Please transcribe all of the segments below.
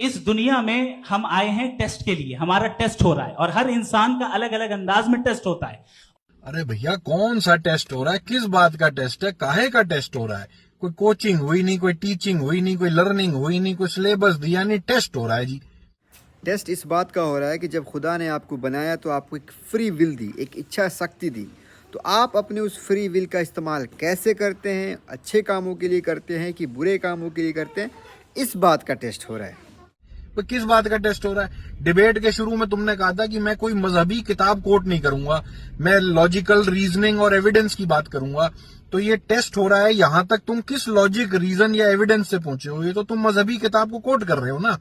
इस दुनिया में हम आए हैं टेस्ट के लिए, हमारा टेस्ट हो रहा है और हर इंसान का अलग अलग अंदाज में टेस्ट होता है। अरे भैया, कौन सा टेस्ट हो रहा है? किस बात का टेस्ट है? काहे का टेस्ट हो रहा है? कोई कोचिंग हुई नहीं, कोई टीचिंग हुई नहीं, कोई लर्निंग हुई नहीं, कोई सिलेबस दिया नहीं, टेस्ट हो रहा है जी। टेस्ट इस बात का हो रहा है कि जब खुदा ने आपको बनाया तो आपको एक फ्री विल दी, एक इच्छा शक्ति दी, तो आप अपने उस फ्री विल का इस्तेमाल कैसे करते हैं, अच्छे कामों के लिए करते हैं कि बुरे कामों के लिए करते हैं, इस बात का टेस्ट हो रहा है। तो किस बात का टेस्ट हो रहा है? डिबेट के शुरू में तुमने कहा था कि मैं कोई मजहबी किताब कोट नहीं करूंगा, मैं लॉजिकल रीजनिंग और एविडेंस की बात करूंगा। तो ये टेस्ट हो रहा है, यहाँ तक तुम किस लॉजिक, रीजन या एविडेंस से पहुंचे हो? ये तो तुम मजहबी किताब को कोट कर रहे हो ना।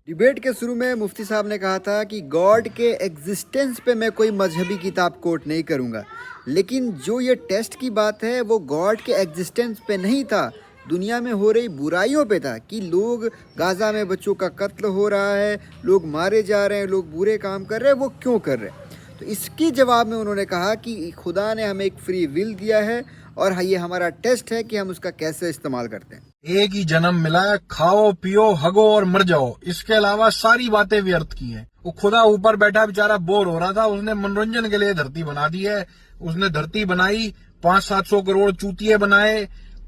डिबेट के शुरू में मुफ्ती साहब ने कहा था कि गॉड के एग्जिस्टेंस पे मैं कोई मजहबी किताब कोट नहीं करूंगा, लेकिन जो ये टेस्ट की बात है वो गॉड के एग्जिस्टेंस पे नहीं था, दुनिया में हो रही बुराइयों पे था कि लोग, गाजा में बच्चों का कत्ल हो रहा है, लोग मारे जा रहे हैं, लोग बुरे काम कर रहे हैं, वो क्यों कर रहे हैं। तो इसकी जवाब में उन्होंने कहा कि खुदा ने हमें एक फ्री विल दिया है और ये हमारा टेस्ट है कि हम उसका कैसे इस्तेमाल करते हैं। एक ही जन्म मिला है, खाओ पियो हगो और मर जाओ, इसके अलावा सारी बातें व्यर्थ की हैं। वो खुदा ऊपर बैठा बेचारा बोर हो रहा था, उसने मनोरंजन के लिए धरती बना दी है। उसने धरती बनाई, 500-700 करोड़ चूतिए बनाए,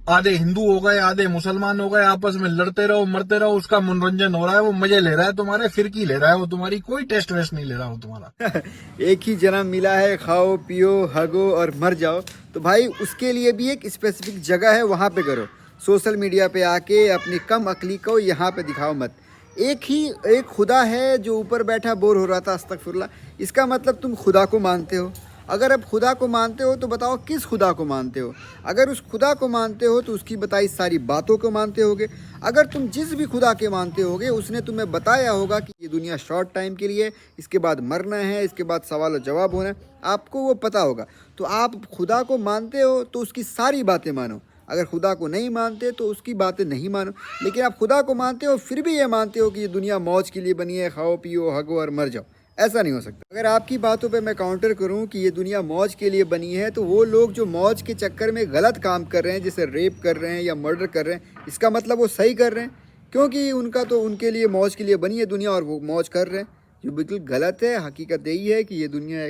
आधे हिंदू हो गए, आधे मुसलमान हो गए, आपस में लड़ते रहो, मरते रहो, उसका मनोरंजन हो रहा है, वो मजे ले रहा है तुम्हारे, फिरकी ले रहा है वो तुम्हारी, कोई टेस्ट वेस्ट नहीं ले रहा वो तुम्हारा। एक ही जन्म मिला है, खाओ पियो हगो और मर जाओ, तो भाई उसके लिए भी एक स्पेसिफिक जगह है, वहां पे करो। सोशल मीडिया पे आके अपनी कम अकली को यहाँ पे दिखाओ मत। एक खुदा है जो ऊपर बैठा बोर हो रहा था, अस्तगफुरुल्लाह, इसका मतलब तुम खुदा को मानते हो। अगर अब खुदा को मानते हो तो बताओ किस खुदा को मानते हो। अगर उस खुदा को मानते हो तो उसकी बताई सारी बातों को मानते होगे। अगर तुम जिस भी खुदा के मानते होगे उसने तुम्हें बताया होगा कि ये दुनिया शॉर्ट टाइम के लिए, इसके बाद मरना है, इसके बाद सवाल और जवाब होना है, आपको वो पता होगा। तो आप खुदा को मानते हो तो उसकी सारी बातें मानो, अगर खुदा को नहीं मानते तो उसकी बातें नहीं मानो। लेकिन आप खुदा को मानते हो फिर भी ये मानते हो कि ये दुनिया मौज के लिए बनी है, खाओ पियो हगो और मर जाओ, ऐसा नहीं हो सकता। अगर आपकी बातों पे मैं काउंटर करूं कि ये दुनिया मौज के लिए बनी है, तो वो लोग जो मौज के चक्कर में गलत काम कर रहे हैं, जैसे रेप कर रहे हैं या मर्डर कर रहे हैं, इसका मतलब वो सही कर रहे हैं, क्योंकि उनका तो उनके लिए मौज के लिए बनी है दुनिया और वो मौज कर रहे हैं, जो बिल्कुल गलत है। हकीकत यही है कि ये दुनिया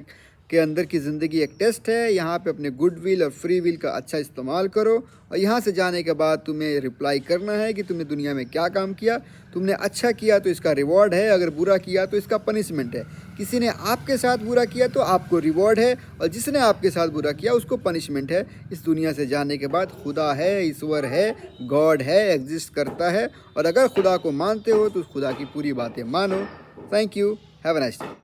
के अंदर की ज़िंदगी एक टेस्ट है। यहाँ पे अपने गुड विल और फ्री विल का अच्छा इस्तेमाल करो और यहाँ से जाने के बाद तुम्हें रिप्लाई करना है कि तुमने दुनिया में क्या काम किया। तुमने अच्छा किया तो इसका रिवॉर्ड है, अगर बुरा किया तो इसका पनिशमेंट है। किसी ने आपके साथ बुरा किया तो आपको रिवॉर्ड है और जिसने आपके साथ बुरा किया उसको पनिशमेंट है। इस दुनिया से जाने के बाद खुदा है, ईश्वर है, गॉड है, एग्जिस्ट करता है, और अगर खुदा को मानते हो तो उस खुदा की पूरी बातें मानो। Thank you, have a nice day.